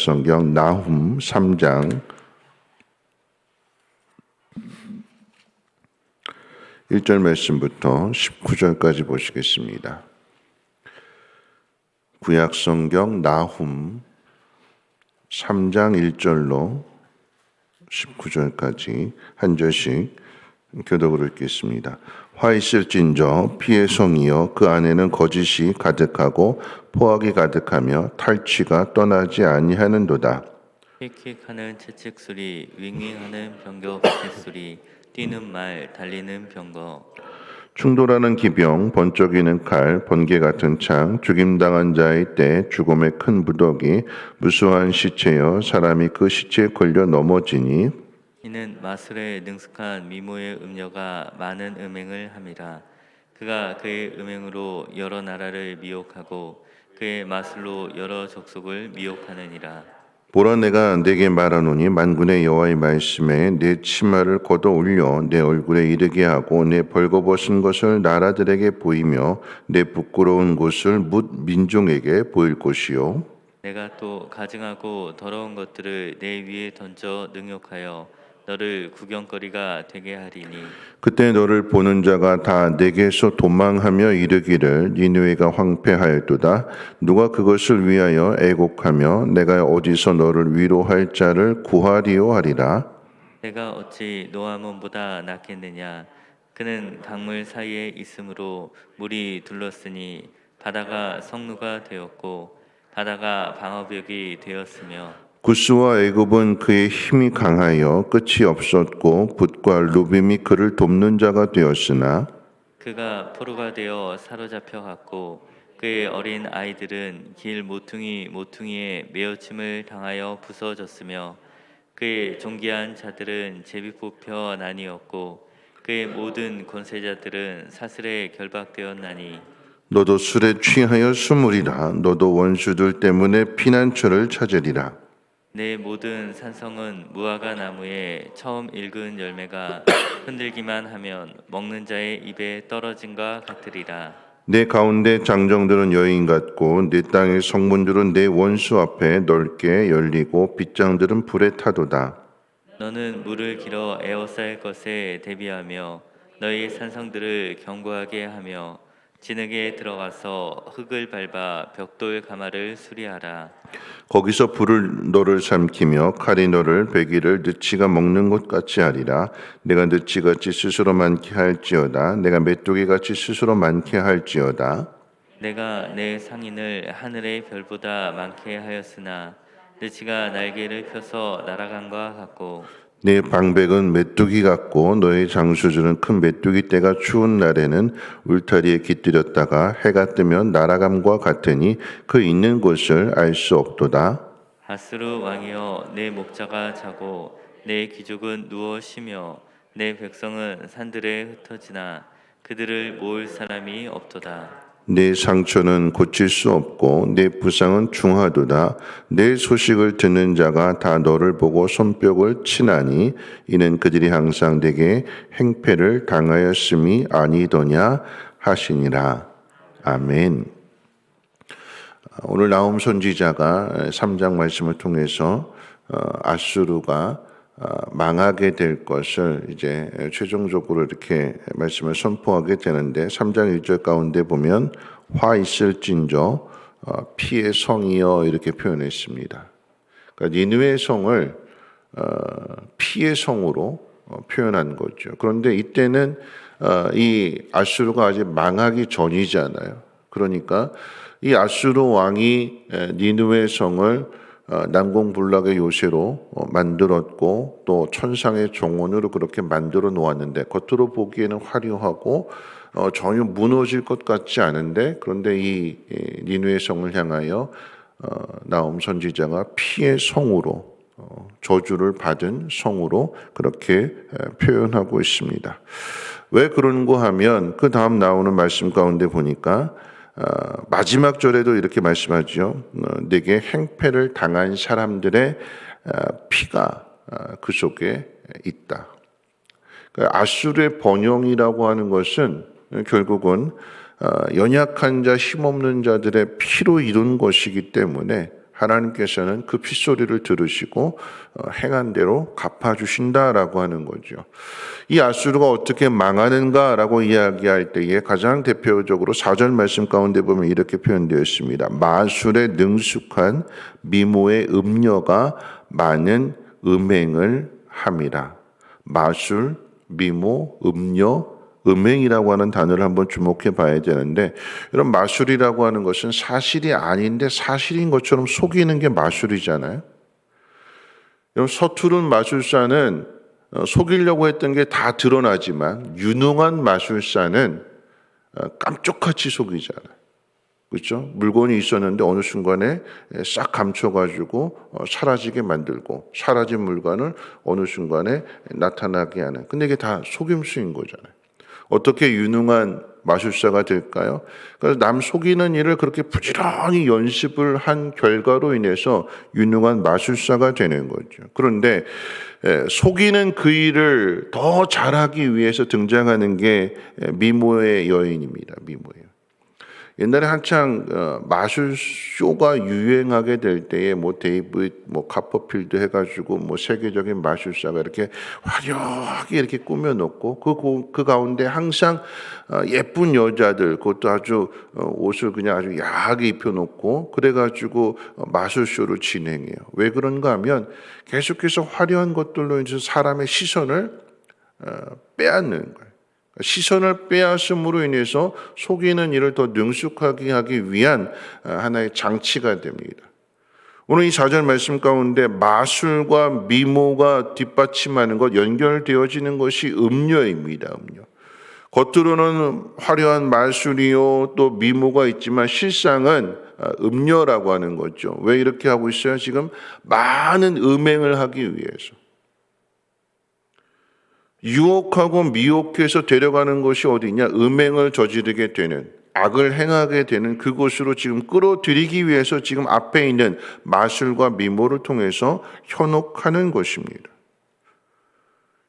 구약성경 나훔 3장 1절 말씀부터 19절까지 보시겠습니다. 구약성경 나훔 3장 1절로 19절까지 한 절씩 교독으로 읽겠습니다. 화 있을진저 피의 성이여 그 안에는 거짓이 가득하고 포악이 가득하며 탈취가 떠나지 아니하는도다. 킥킥하는 채찍 소리, 윙윙하는 병거 뱃소리, 뛰는 말, 달리는 병거. 충돌하는 기병, 번쩍이는 칼, 번개 같은 창, 죽임당한 자의 때, 죽음의 큰 부덕이 무수한 시체여 사람이 그 시체에 걸려 넘어지니 이는 마술에 능숙한 미모의 음녀가 많은 음행을 함이라. 그가 그의 음행으로 여러 나라를 미혹하고 그의 마술로 여러 족속을 미혹하느니라. 보라 내가 네게 말하노니 만군의 여호와의 말씀에 내 치마를 걷어 올려 내 얼굴에 이르게 하고 내 벌거벗은 것을 나라들에게 보이며 내 부끄러운 곳을 뭇 민족에게 보일 것이요 내가 또 가증하고 더러운 것들을 내 위에 던져 능욕하여 너를 구경거리가 되게 하리니 그때 너를 보는 자가 다 내게서 도망하며 이르기를 니느웨가 황폐하였도다. 누가 그것을 위하여 애곡하며 내가 어디서 너를 위로할 자를 구하리요 하리라. 내가 어찌 노아몬보다 낫겠느냐. 그는 강물 사이에 있으므로 물이 둘렀으니 바다가 성루가 되었고 바다가 방어벽이 되었으며 구스와 애굽은 그의 힘이 강하여 끝이 없었고 붓과 루빔이 그를 돕는 자가 되었으나 그가 포로가 되어 사로잡혀 갔고 그의 어린 아이들은 길 모퉁이에 메어침을 당하여 부서졌으며 그의 존귀한 자들은 제비 뽑혀 나뉘었고 그의 모든 권세자들은 사슬에 결박되었나니 너도 술에 취하여 숨으리라. 너도 원수들 때문에 피난처를 찾으리라. 내 모든 산성은 무화과 나무에 처음 익은 열매가 흔들기만 하면 먹는 자의 입에 떨어진과 같으리라. 내 가운데 장정들은 여인 같고 내 땅의 성문들은 내 원수 앞에 넓게 열리고 빗장들은 불에 타도다. 너는 물을 길어 에워쌀 것에 대비하며 너희 산성들을 견고하게 하며 진흙에 들어가서 흙을 밟아 벽돌 가마를 수리하라. 거기서 불을 너를 삼키며 칼이 너를 베기를 느치가 먹는 것 같이 하리라. 내가 느치같이 스스로 많게 할지어다. 내가 메뚜기같이 스스로 많게 할지어다. 내가 내 상인을 하늘의 별보다 많게 하였으나 느치가 날개를 펴서 날아간과 같고 내 방백은 메뚜기 같고 너의 장수들은 큰 메뚜기 때가 추운 날에는 울타리에 깃들였다가 해가 뜨면 날아감과 같으니 그 있는 곳을 알 수 없도다. 아스루 왕이여 내 목자가 자고 내 귀족은 누워 쉬며 내 백성은 산들에 흩어지나 그들을 모을 사람이 없도다. 내 상처는 고칠 수 없고 내 부상은 중하도다. 내 소식을 듣는 자가 다 너를 보고 손뼉을 치나니 이는 그들이 항상 내게 행패를 당하였음이 아니더냐 하시니라. 아멘. 오늘 나훔 선지자가 3장 말씀을 통해서 아수르가 망하게 될 것을 이제 최종적으로 이렇게 말씀을 선포하게 되는데 3장 1절 가운데 보면 화 있을진저 피의 성이여 이렇게 표현했습니다. 그러니까 니느웨 성을 피의 성으로 표현한 거죠. 그런데 이때는 이 아수르가 아직 망하기 전이잖아요. 그러니까 이 아수르 왕이 니느웨 성을 난공불락의 요새로 만들었고 또 천상의 정원으로 그렇게 만들어 놓았는데 겉으로 보기에는 화려하고 전혀 무너질 것 같지 않은데 그런데 이 니느웨 성을 향하여 나훔 선지자가 피의 성으로 저주를 받은 성으로 그렇게 표현하고 있습니다. 왜 그런가 하면 그 다음 나오는 말씀 가운데 보니까 마지막 절에도 이렇게 말씀하죠. 내게 행패를 당한 사람들의 피가 그 속에 있다. 아수르의 번영이라고 하는 것은 결국은 연약한 자, 힘없는 자들의 피로 이룬 것이기 때문에 하나님께서는 그 핏소리를 들으시고 행한 대로 갚아주신다라고 하는 거죠. 이 아수르가 어떻게 망하는가라고 이야기할 때에 가장 대표적으로 4절 말씀 가운데 보면 이렇게 표현되어 있습니다. 마술에 능숙한 미모의 음녀가 많은 음행을 함이라. 마술, 미모, 음녀, 음행이라고 하는 단어를 한번 주목해 봐야 되는데, 이런 마술이라고 하는 것은 사실이 아닌데 사실인 것처럼 속이는 게 마술이잖아요. 서투른 마술사는 속이려고 했던 게 다 드러나지만 유능한 마술사는 깜짝같이 속이잖아요. 그렇죠? 물건이 있었는데 어느 순간에 싹 감춰가지고 사라지게 만들고, 사라진 물건을 어느 순간에 나타나게 하는. 근데 이게 다 속임수인 거잖아요. 어떻게 유능한 마술사가 될까요? 그래서 남 속이는 일을 그렇게 부지런히 연습을 한 결과로 인해서 유능한 마술사가 되는 거죠. 그런데 속이는 그 일을 더 잘하기 위해서 등장하는 게 미모의 여인입니다. 미모예요. 옛날에 한창 마술쇼가 유행하게 될 때에 뭐 데이비드 카퍼필드 해가지고 뭐 세계적인 마술사가 이렇게 화려하게 이렇게 꾸며놓고 그 가운데 항상 예쁜 여자들, 그것도 아주 옷을 그냥 아주 야하게 입혀놓고 그래가지고 마술쇼를 진행해요. 왜 그런가 하면 계속해서 화려한 것들로 인해서 사람의 시선을 빼앗는 거예요. 시선을 빼앗음으로 인해서 속이는 일을 더 능숙하게 하기 위한 하나의 장치가 됩니다. 오늘 이 4절 말씀 가운데 마술과 미모가 뒷받침하는 것, 연결되어지는 것이 음녀입니다. 음녀. 겉으로는 화려한 마술이요 또 미모가 있지만 실상은 음녀라고 하는 거죠. 왜 이렇게 하고 있어요? 지금 많은 음행을 하기 위해서. 유혹하고 미혹해서 데려가는 것이 어디냐? 음행을 저지르게 되는, 악을 행하게 되는 그곳으로 지금 끌어들이기 위해서 지금 앞에 있는 마술과 미모를 통해서 현혹하는 것입니다.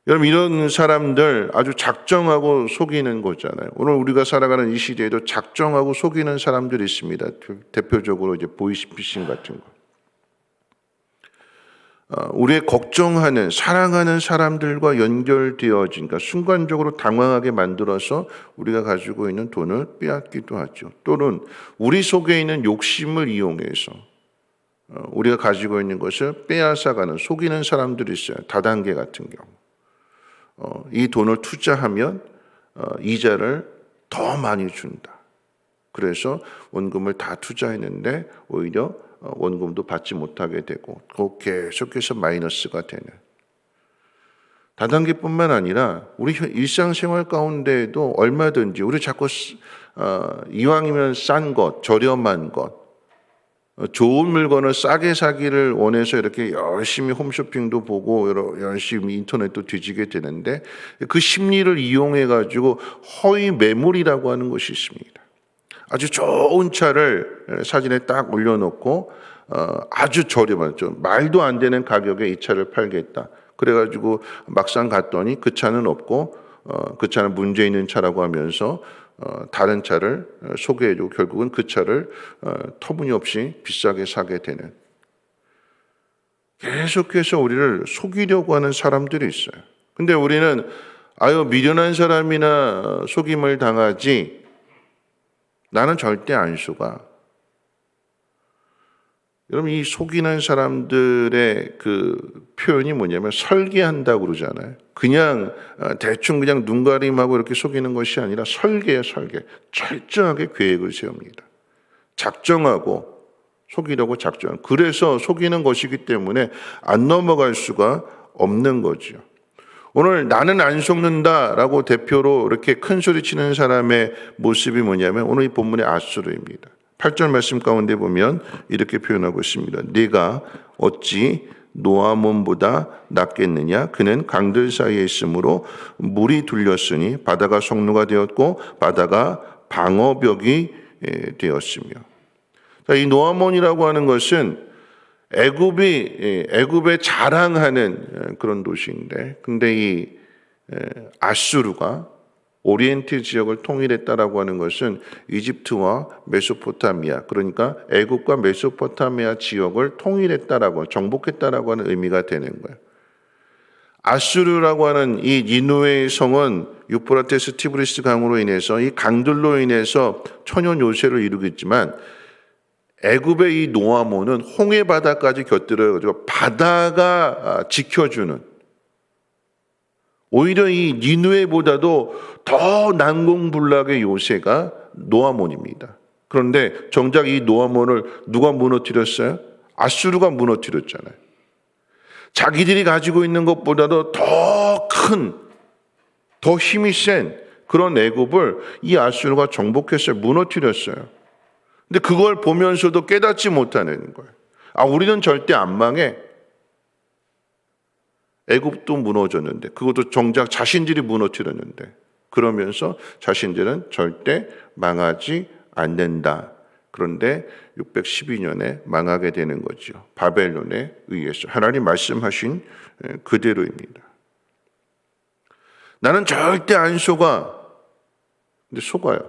여러분, 이런 사람들 아주 작정하고 속이는 거잖아요. 오늘 우리가 살아가는 이 시대에도 작정하고 속이는 사람들이 있습니다. 대표적으로 이제 보이스피싱 같은 거. 우리의 걱정하는, 사랑하는 사람들과 연결되어진, 그러니까 순간적으로 당황하게 만들어서 우리가 가지고 있는 돈을 빼앗기도 하죠. 또는 우리 속에 있는 욕심을 이용해서 우리가 가지고 있는 것을 빼앗아가는, 속이는 사람들이 있어요. 다단계 같은 경우. 이 돈을 투자하면 이자를 더 많이 준다. 그래서 원금을 다 투자했는데 오히려 원금도 받지 못하게 되고 계속해서 마이너스가 되는. 다단계뿐만 아니라 우리 일상생활 가운데에도 얼마든지 우리 자꾸 이왕이면 싼 것, 저렴한 것, 좋은 물건을 싸게 사기를 원해서 이렇게 열심히 홈쇼핑도 보고 열심히 인터넷도 뒤지게 되는데 그 심리를 이용해 가지고 허위 매물이라고 하는 것이 있습니다. 아주 좋은 차를 사진에 딱 올려놓고 아주 저렴한, 좀 말도 안 되는 가격에 이 차를 팔겠다. 그래가지고 막상 갔더니 그 차는 없고 그 차는 문제 있는 차라고 하면서 다른 차를 소개해주고 결국은 그 차를 터무니없이 비싸게 사게 되는, 계속해서 우리를 속이려고 하는 사람들이 있어요. 근데 우리는 미련한 사람이나 속임을 당하지 나는 절대 안 속아. 여러분, 이 속이는 사람들의 그 표현이 뭐냐면 설계한다고 그러잖아요. 그냥 대충 그냥 눈가림하고 이렇게 속이는 것이 아니라 설계예요, 설계. 철저하게 계획을 세웁니다. 작정하고 속이려고 작정. 그래서 속이는 것이기 때문에 안 넘어갈 수가 없는 거죠. 오늘 나는 안 속는다라고 대표로 이렇게 큰 소리 치는 사람의 모습이 뭐냐면 오늘 이 본문의 아수르입니다. 8절 말씀 가운데 보면 이렇게 표현하고 있습니다. 네가 어찌 노아몬보다 낫겠느냐? 그는 강들 사이에 있으므로 물이 둘렸으니 바다가 성루가 되었고 바다가 방어벽이 되었으며. 이 노아몬이라고 하는 것은 애굽에 자랑하는 그런 도시인데, 근데 이 아수르가 오리엔트 지역을 통일했다라고 하는 것은 이집트와 메소포타미아, 그러니까 애굽과 메소포타미아 지역을 통일했다라고, 정복했다라고 하는 의미가 되는 거예요. 아수르라고 하는 이 니누의 성은 유프라테스 티브리스 강으로 인해서 이 강들로 인해서 천연 요새를 이루고 있지만 애굽의 이 노아몬은 홍해 바다까지 곁들여가지고 바다가 지켜주는, 오히려 이 니누에보다도 더 난공불락의 요새가 노아몬입니다. 그런데 정작 이 노아몬을 누가 무너뜨렸어요? 아수르가 무너뜨렸잖아요. 자기들이 가지고 있는 것보다도 더 큰, 더 힘이 센 그런 애굽을 이 아수르가 정복했어요. 무너뜨렸어요. 근데 그걸 보면서도 깨닫지 못하는 거예요. 아, 우리는 절대 안 망해. 애굽도 무너졌는데, 그것도 정작 자신들이 무너뜨렸는데, 그러면서 자신들은 절대 망하지 않는다. 그런데 612년에 망하게 되는 거죠. 바벨론에 의해서. 하나님 말씀하신 그대로입니다. 나는 절대 안 속아. 근데 속아요.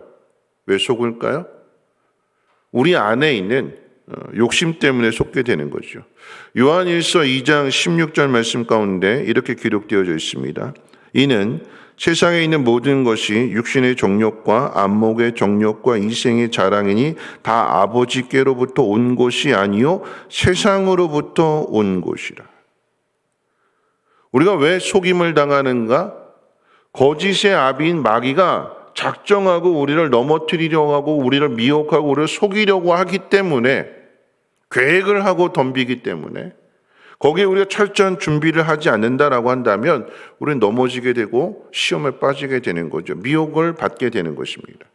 왜 속을까요? 우리 안에 있는 욕심 때문에 속게 되는 거죠. 요한일서 2장 16절 말씀 가운데 이렇게 기록되어져 있습니다. 이는 세상에 있는 모든 것이 육신의 정욕과 안목의 정욕과 이생의 자랑이니 다 아버지께로부터 온 것이 아니요 세상으로부터 온 것이라. 우리가 왜 속임을 당하는가? 거짓의 아비인 마귀가 작정하고 우리를 넘어뜨리려고 하고 우리를 미혹하고 우리를 속이려고 하기 때문에, 계획을 하고 덤비기 때문에, 거기에 우리가 철저한 준비를 하지 않는다라고 한다면 우리는 넘어지게 되고 시험에 빠지게 되는 거죠. 미혹을 받게 되는 것입니다.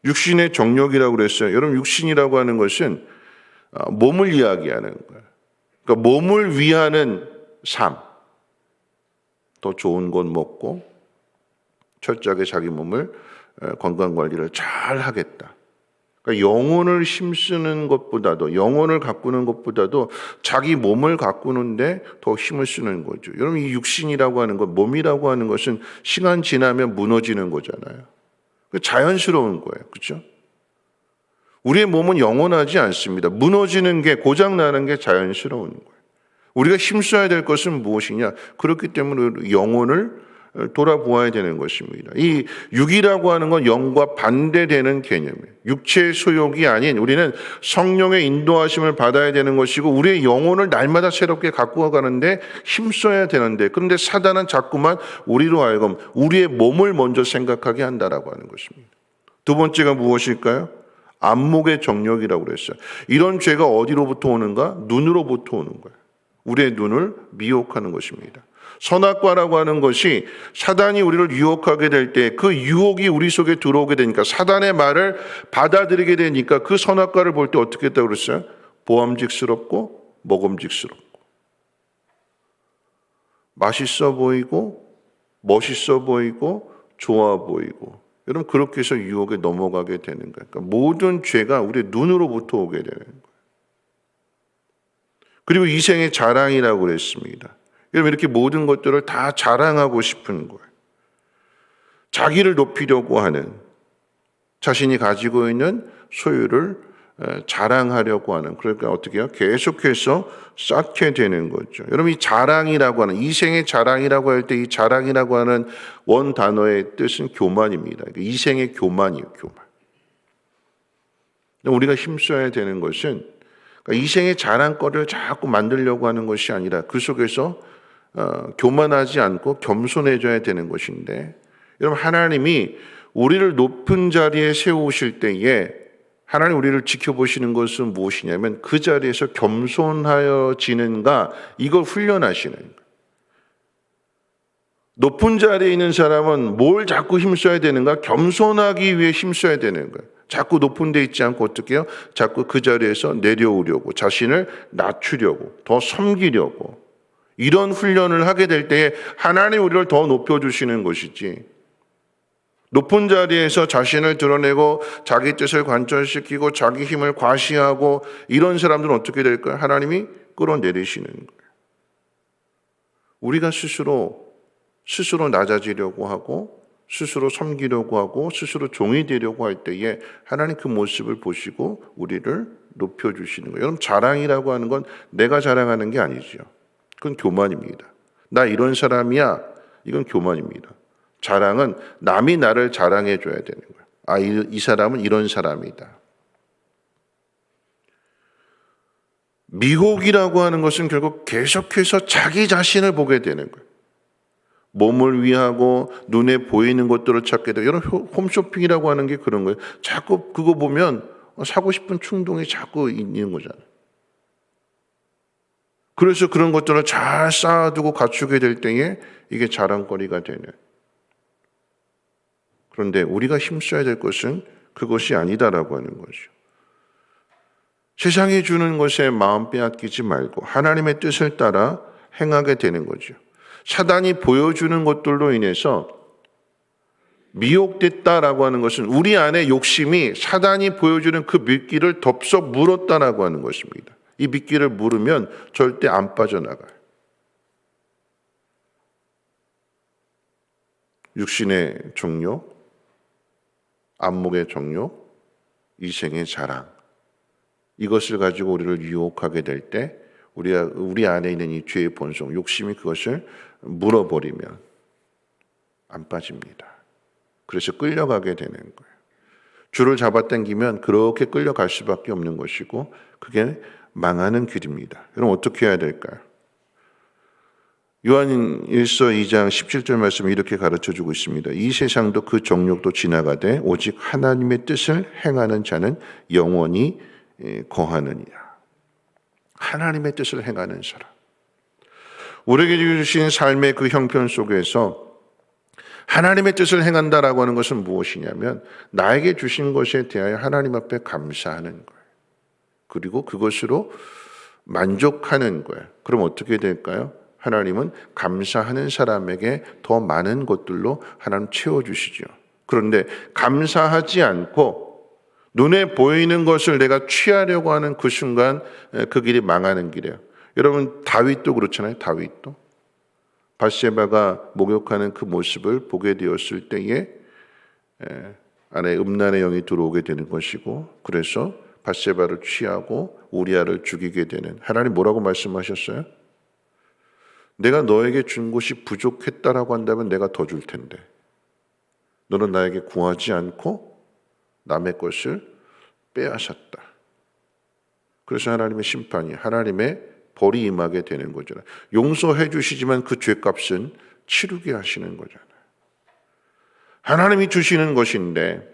육신의 정욕이라고 그랬어요. 여러분, 육신이라고 하는 것은 몸을 이야기하는 거예요. 그러니까 몸을 위하는 삶. 더 좋은 것 먹고 철저하게 자기 몸을 건강관리를 잘 하겠다. 그러니까 영혼을 힘쓰는 것보다도, 영혼을 가꾸는 것보다도 자기 몸을 가꾸는데 더 힘을 쓰는 거죠. 여러분, 이 육신이라고 하는 것, 몸이라고 하는 것은 시간 지나면 무너지는 거잖아요. 자연스러운 거예요. 그렇죠? 우리의 몸은 영원하지 않습니다. 무너지는 게, 고장나는 게 자연스러운 거예요. 우리가 힘써야 될 것은 무엇이냐? 그렇기 때문에 영혼을 돌아보아야 되는 것입니다. 이 육이라고 하는 건 영과 반대되는 개념이에요. 육체의 소욕이 아닌 우리는 성령의 인도하심을 받아야 되는 것이고 우리의 영혼을 날마다 새롭게 가꾸어 가는데 힘써야 되는데, 그런데 사단은 자꾸만 우리로 하여금 우리의 몸을 먼저 생각하게 한다라고 하는 것입니다. 두 번째가 무엇일까요? 안목의 정욕이라고 그랬어요. 이런 죄가 어디로부터 오는가? 눈으로부터 오는 거예요. 우리의 눈을 미혹하는 것입니다. 선악과라고 하는 것이 사단이 우리를 유혹하게 될 때 그 유혹이 우리 속에 들어오게 되니까, 사단의 말을 받아들이게 되니까 그 선악과를 볼 때 어떻게 했다고 그랬어요? 보암직스럽고 먹음직스럽고 맛있어 보이고 멋있어 보이고 좋아 보이고, 여러분, 그렇게 해서 유혹에 넘어가게 되는 거예요. 그러니까 모든 죄가 우리 눈으로부터 오게 되는 거예요. 그리고 이생의 자랑이라고 그랬습니다. 여러분, 이렇게 모든 것들을 다 자랑하고 싶은 거예요. 자기를 높이려고 하는, 자신이 가지고 있는 소유를 자랑하려고 하는, 그러니까 어떻게 해요? 계속해서 쌓게 되는 거죠. 여러분, 이 자랑이라고 하는, 이생의 자랑이라고 할 때 이 자랑이라고 하는 원 단어의 뜻은 교만입니다. 이생의 교만이에요, 교만. 우리가 힘써야 되는 것은 이생의 자랑거리를 자꾸 만들려고 하는 것이 아니라 그 속에서 교만하지 않고 겸손해져야 되는 것인데, 여러분, 하나님이 우리를 높은 자리에 세우실 때에 하나님 우리를 지켜보시는 것은 무엇이냐면 그 자리에서 겸손하여지는가, 이걸 훈련하시는 거예요. 높은 자리에 있는 사람은 뭘 자꾸 힘써야 되는가? 겸손하기 위해 힘써야 되는 거예요. 자꾸 높은 데 있지 않고 어떻게 해요? 자꾸 그 자리에서 내려오려고, 자신을 낮추려고, 더 섬기려고, 이런 훈련을 하게 될 때에 하나님 우리를 더 높여주시는 것이지, 높은 자리에서 자신을 드러내고 자기 뜻을 관철시키고 자기 힘을 과시하고 이런 사람들은 어떻게 될까요? 하나님이 끌어내리시는 거예요. 우리가 스스로 낮아지려고 하고 스스로 섬기려고 하고 스스로 종이 되려고 할 때에 하나님 그 모습을 보시고 우리를 높여주시는 거예요. 여러분, 자랑이라고 하는 건 내가 자랑하는 게 아니죠. 그건 교만입니다. 나 이런 사람이야. 이건 교만입니다. 자랑은 남이 나를 자랑해 줘야 되는 거예요. 아, 이 사람은 이런 사람이다. 미혹이라고 하는 것은 결국 계속해서 자기 자신을 보게 되는 거예요. 몸을 위하고 눈에 보이는 것들을 찾게 되고, 여러분, 홈쇼핑이라고 하는 게 그런 거예요. 자꾸 그거 보면 사고 싶은 충동이 자꾸 있는 거잖아요. 그래서 그런 것들을 잘 쌓아두고 갖추게 될 때에 이게 자랑거리가 되는. 그런데 우리가 힘써야 될 것은 그것이 아니다라고 하는 거죠. 세상이 주는 것에 마음 빼앗기지 말고 하나님의 뜻을 따라 행하게 되는 거죠. 사단이 보여주는 것들로 인해서 미혹됐다라고 하는 것은 우리 안에 욕심이 사단이 보여주는 그 미끼를 덥석 물었다라고 하는 것입니다. 이 미끼를 물으면 절대 안 빠져나가요. 육신의 정욕, 안목의 정욕, 이생의 자랑, 이것을 가지고 우리를 유혹하게 될 때 우리 안에 있는 이 죄의 본성, 욕심이 그것을 물어버리면 안 빠집니다. 그래서 끌려가게 되는 거예요. 줄을 잡아당기면 그렇게 끌려갈 수밖에 없는 것이고 그게 망하는 길입니다. 여러분, 어떻게 해야 될까요? 요한 1서 2장 17절 말씀이 이렇게 가르쳐주고 있습니다. 이 세상도 그 정욕도 지나가되 오직 하나님의 뜻을 행하는 자는 영원히 거하느니라. 하나님의 뜻을 행하는 사람. 우리에게 주신 삶의 그 형편 속에서 하나님의 뜻을 행한다라고 하는 것은 무엇이냐면 나에게 주신 것에 대하여 하나님 앞에 감사하는 거예요. 그리고 그것으로 만족하는 거예요. 그럼 어떻게 될까요? 하나님은 감사하는 사람에게 더 많은 것들로 하나님 채워주시죠. 그런데 감사하지 않고 눈에 보이는 것을 내가 취하려고 하는 그 순간 그 길이 망하는 길이에요. 여러분, 다윗도 그렇잖아요. 다윗도 밧세바가 목욕하는 그 모습을 보게 되었을 때에 안에 음란의 영이 들어오게 되는 것이고, 그래서 밧세바를 취하고 우리아를 죽이게 되는. 하나님 뭐라고 말씀하셨어요? 내가 너에게 준 것이 부족했다라고 한다면 내가 더 줄 텐데 너는 나에게 구하지 않고 남의 것을 빼앗았다. 그래서 하나님의 심판이, 하나님의 벌이 임하게 되는 거잖아요. 용서해 주시지만 그 죄값은 치르게 하시는 거잖아요. 하나님이 주시는 것인데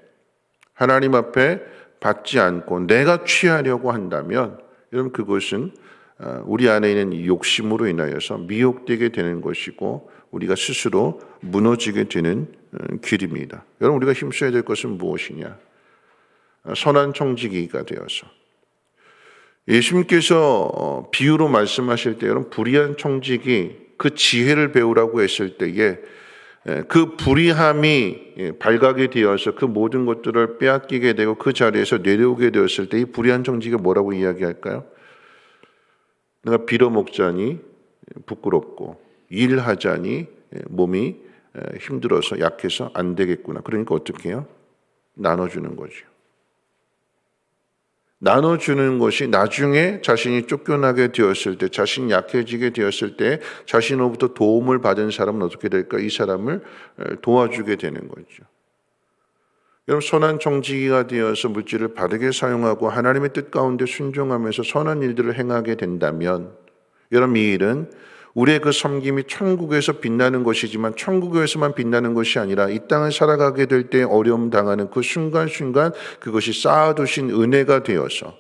하나님 앞에 받지 않고 내가 취하려고 한다면 여러분, 그것은 우리 안에 있는 욕심으로 인하여서 미혹되게 되는 것이고 우리가 스스로 무너지게 되는 길입니다. 여러분, 우리가 힘써야 될 것은 무엇이냐? 선한 청지기가 되어서 예수님께서 비유로 말씀하실 때 여러분, 불의한 청지기 그 지혜를 배우라고 했을 때에 그 불의함이 발각이 되어서 그 모든 것들을 빼앗기게 되고 그 자리에서 내려오게 되었을 때 이 불의한 청지기가 뭐라고 이야기할까요? 내가 빌어먹자니 부끄럽고 일하자니 몸이 힘들어서 약해서 안 되겠구나. 그러니까 어떻게 해요? 나눠주는 거죠. 나눠주는 것이 나중에 자신이 쫓겨나게 되었을 때, 자신이 약해지게 되었을 때 자신으로부터 도움을 받은 사람은 어떻게 될까? 이 사람을 도와주게 되는 거죠. 여러분, 선한 청지기가 되어서 물질을 바르게 사용하고 하나님의 뜻 가운데 순종하면서 선한 일들을 행하게 된다면 여러분, 이 일은 우리의 그 섬김이 천국에서 빛나는 것이지만 천국에서만 빛나는 것이 아니라 이 땅을 살아가게 될 때 어려움 당하는 그 순간순간 그것이 쌓아두신 은혜가 되어서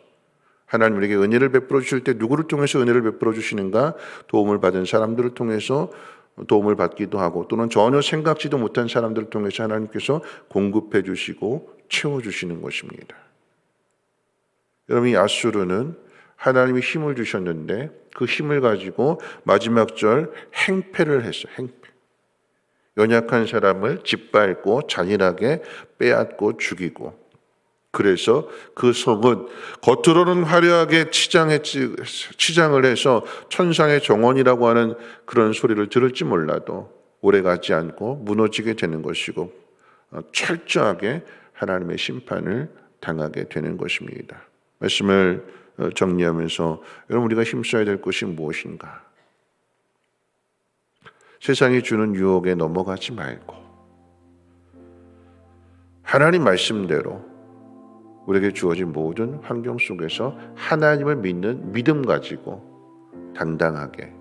하나님 우리에게 은혜를 베풀어 주실 때 누구를 통해서 은혜를 베풀어 주시는가? 도움을 받은 사람들을 통해서 도움을 받기도 하고 또는 전혀 생각지도 못한 사람들을 통해서 하나님께서 공급해 주시고 채워주시는 것입니다. 여러분, 이 아수르는 하나님이 힘을 주셨는데 그 힘을 가지고 마지막 절 행패를 했어요. 행패. 연약한 사람을 짓밟고 잔인하게 빼앗고 죽이고, 그래서 그 성은 겉으로는 화려하게 치장을 해서 천상의 정원이라고 하는 그런 소리를 들을지 몰라도 오래가지 않고 무너지게 되는 것이고 철저하게 하나님의 심판을 당하게 되는 것입니다. 말씀을 정리하면서 여러분, 우리가 힘써야 될 것이 무엇인가? 세상이 주는 유혹에 넘어가지 말고 하나님 말씀대로 우리에게 주어진 모든 환경 속에서 하나님을 믿는 믿음 가지고 당당하게,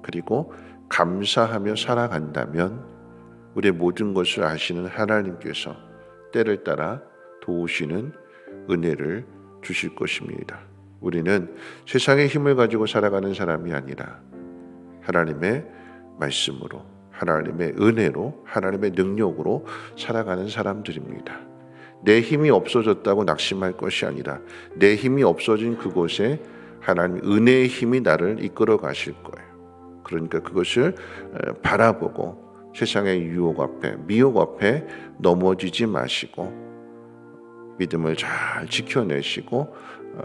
그리고 감사하며 살아간다면 우리의 모든 것을 아시는 하나님께서 때를 따라 도우시는 은혜를 주실 것입니다. 우리는 세상의 힘을 가지고 살아가는 사람이 아니라 하나님의 말씀으로, 하나님의 은혜로, 하나님의 능력으로 살아가는 사람들입니다. 내 힘이 없어졌다고 낙심할 것이 아니라 내 힘이 없어진 그곳에 하나님 은혜의 힘이 나를 이끌어 가실 거예요. 그러니까 그것을 바라보고 세상의 유혹 앞에, 미혹 앞에 넘어지지 마시고 믿음을 잘 지켜내시고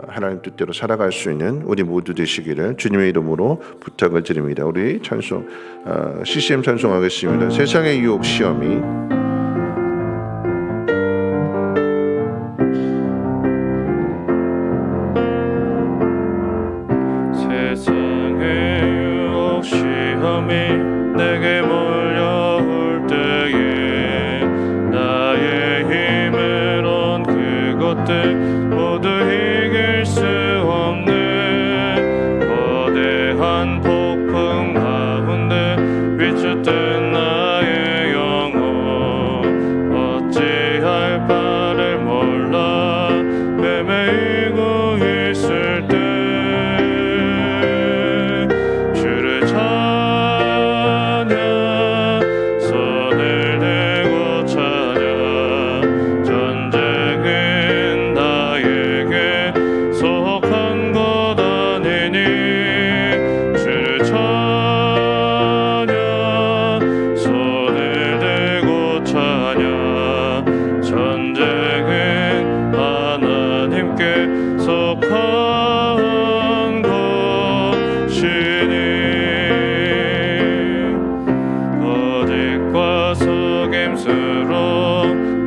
하나님 뜻대로 살아갈 수 있는 우리 모두 되시기를 주님의 이름으로 부탁을 드립니다. 우리 찬송, CCM 찬송하겠습니다. 세상의 유혹 시험이 내게 몰려올 때에 나의 힘으론 그것들 모두 이길 수 없는 거대한 폭풍 가운데 위축된 나의 영혼 어찌할 바를 몰라 헤매이고 있을 때 주를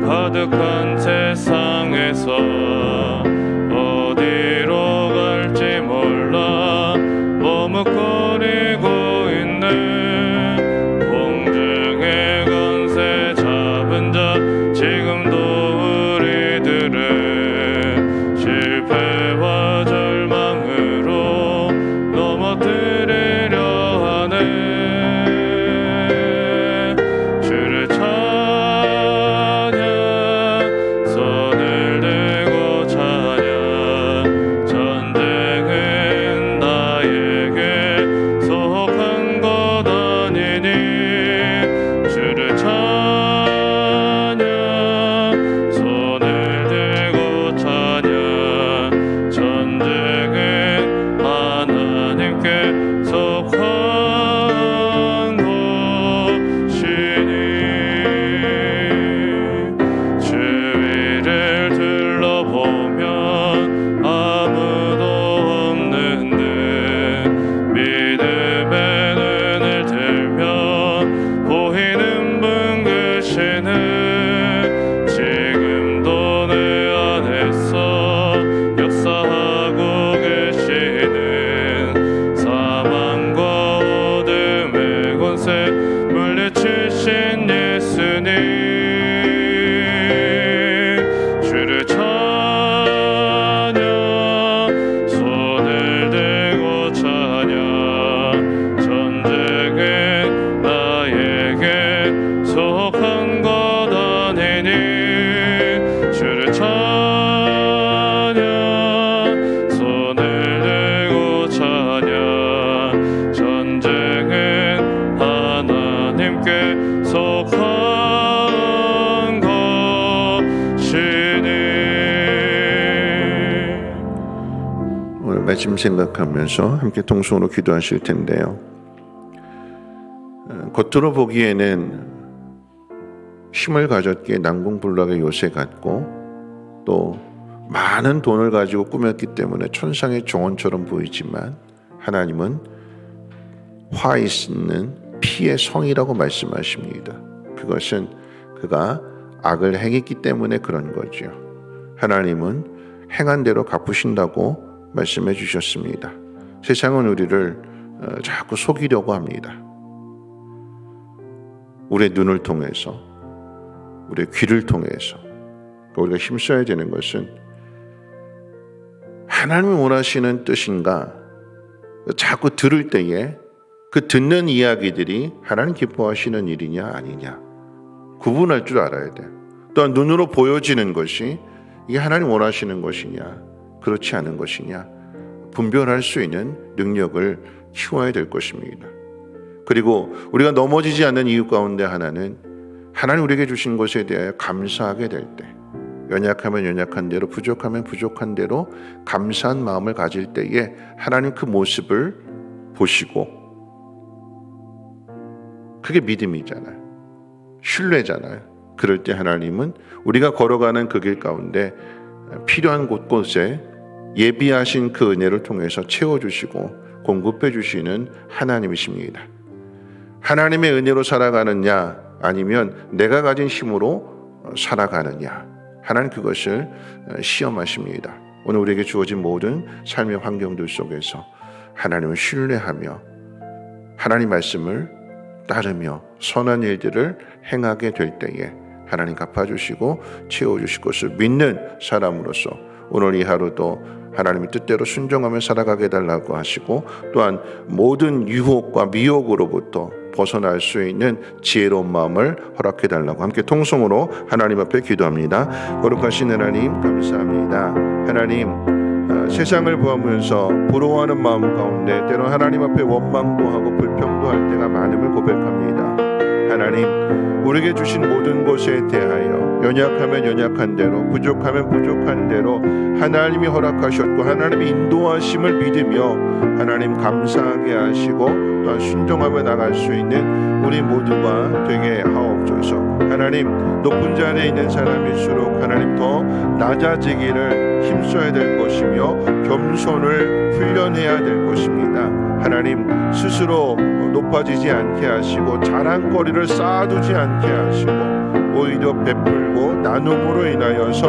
가득한 세상에서 어디로 갈지 몰라 머뭇거리고 있는 공중의 권세 잡은 자 지금도 우리들을 실패와 절망으로 넘어뜨리려 하네. 주를 말씀 생각하면서 함께 통성으로 기도하실 텐데요. 겉으로 보기에는 힘을 가졌기에 난공불락의 요새 같고 또 많은 돈을 가지고 꾸몄기 때문에 천상의 정원처럼 보이지만 하나님은 화 있는 피의 성이라고 말씀하십니다. 그것은 그가 악을 행했기 때문에 그런 거죠. 하나님은 행한 대로 갚으신다고 말씀해 주셨습니다. 세상은 우리를 자꾸 속이려고 합니다. 우리의 눈을 통해서, 우리의 귀를 통해서. 우리가 힘써야 되는 것은 하나님이 원하시는 뜻인가 자꾸 들을 때에 그 듣는 이야기들이 하나님 기뻐하시는 일이냐 아니냐 구분할 줄 알아야 돼요. 또한 눈으로 보여지는 것이 이게 하나님 원하시는 것이냐 그렇지 않은 것이냐 분별할 수 있는 능력을 키워야 될 것입니다. 그리고 우리가 넘어지지 않는 이유 가운데 하나는 하나님 우리에게 주신 것에 대하여 감사하게 될 때, 연약하면 연약한 대로, 부족하면 부족한 대로 감사한 마음을 가질 때에 하나님 그 모습을 보시고, 그게 믿음이잖아요. 신뢰잖아요. 그럴 때 하나님은 우리가 걸어가는 그 길 가운데 필요한 곳곳에 예비하신 그 은혜를 통해서 채워주시고 공급해 주시는 하나님이십니다. 하나님의 은혜로 살아가느냐 아니면 내가 가진 힘으로 살아가느냐, 하나님 그것을 시험하십니다. 오늘 우리에게 주어진 모든 삶의 환경들 속에서 하나님을 신뢰하며 하나님 말씀을 따르며 선한 일들을 행하게 될 때에 하나님 갚아주시고 채워주실 것을 믿는 사람으로서 오늘 이 하루도 하나님의 뜻대로 순종하며 살아가게 해달라고 하시고, 또한 모든 유혹과 미혹으로부터 벗어날 수 있는 지혜로운 마음을 허락해달라고 함께 통성으로 하나님 앞에 기도합니다. 거룩하신 하나님 감사합니다. 하나님, 세상을 보면서 부러워하는 마음 가운데 때로 하나님 앞에 원망도 하고 불평도 할 때가 많음을 고백합니다. 하나님, 우리에게 주신 모든 것에 대하여 연약하면 연약한 대로, 부족하면 부족한 대로 하나님이 허락하셨고 하나님의 인도하심을 믿으며 하나님 감사하게 하시고 또한 순종하며 나갈 수 있는 우리 모두가 되게 하옵소서. 하나님, 높은 자리에 있는 사람일수록 하나님 더 낮아지기를 힘써야 될 것이며 겸손을 훈련해야 될 것입니다. 하나님, 스스로 높아지지 않게 하시고 자랑거리를 쌓아두지 않게 하시고 오히려 베풀고 나눔으로 인하여서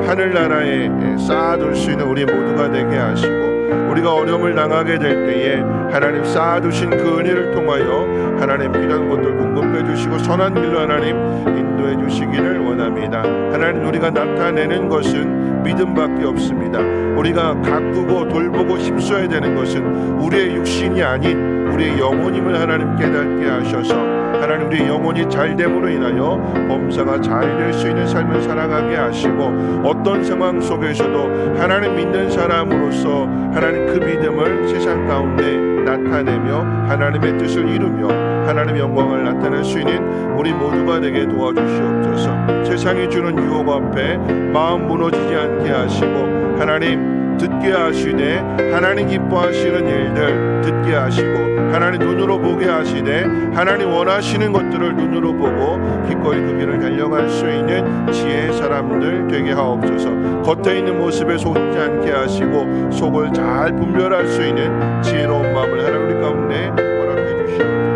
하늘나라에 쌓아둘 수 있는 우리 모두가 되게 하시고, 우리가 어려움을 당하게 될 때에 하나님 쌓아두신 그 은혜를 통하여 하나님 필요한 것들 공급해 주시고 선한 길로 하나님 인도해 주시기를 원합니다. 하나님, 우리가 나타내는 것은 믿음밖에 없습니다. 우리가 가꾸고 돌보고 힘써야 되는 것은 우리의 육신이 아닌 우리의 영혼임을 하나님 깨닫게 하셔서 하나님 우리의 영혼이 잘됨으로 인하여 범사가 잘 될 수 있는 삶을 살아가게 하시고, 어떤 상황 속에서도 하나님 믿는 사람으로서 하나님 그 믿음을 세상 가운데 나타내며 하나님의 뜻을 이루며 하나님의 영광을 나타낼 수 있는 우리 모두가 되게 도와주시옵소서. 세상이 주는 유혹 앞에 마음 무너지지 않게 하시고 하나님 듣게 하시되 하나님 기뻐하시는 일들 듣게 하시고 하나님 눈으로 보게 하시되 하나님 원하시는 것들을 눈으로 보고 기꺼이 그 길을 달려갈 수 있는 지혜의 사람들 되게 하옵소서. 겉에 있는 모습에 속지 않게 하시고 속을 잘 분별할 수 있는 지혜로운 마음을 하나님 우리 가운데 허락해 주시옵소서.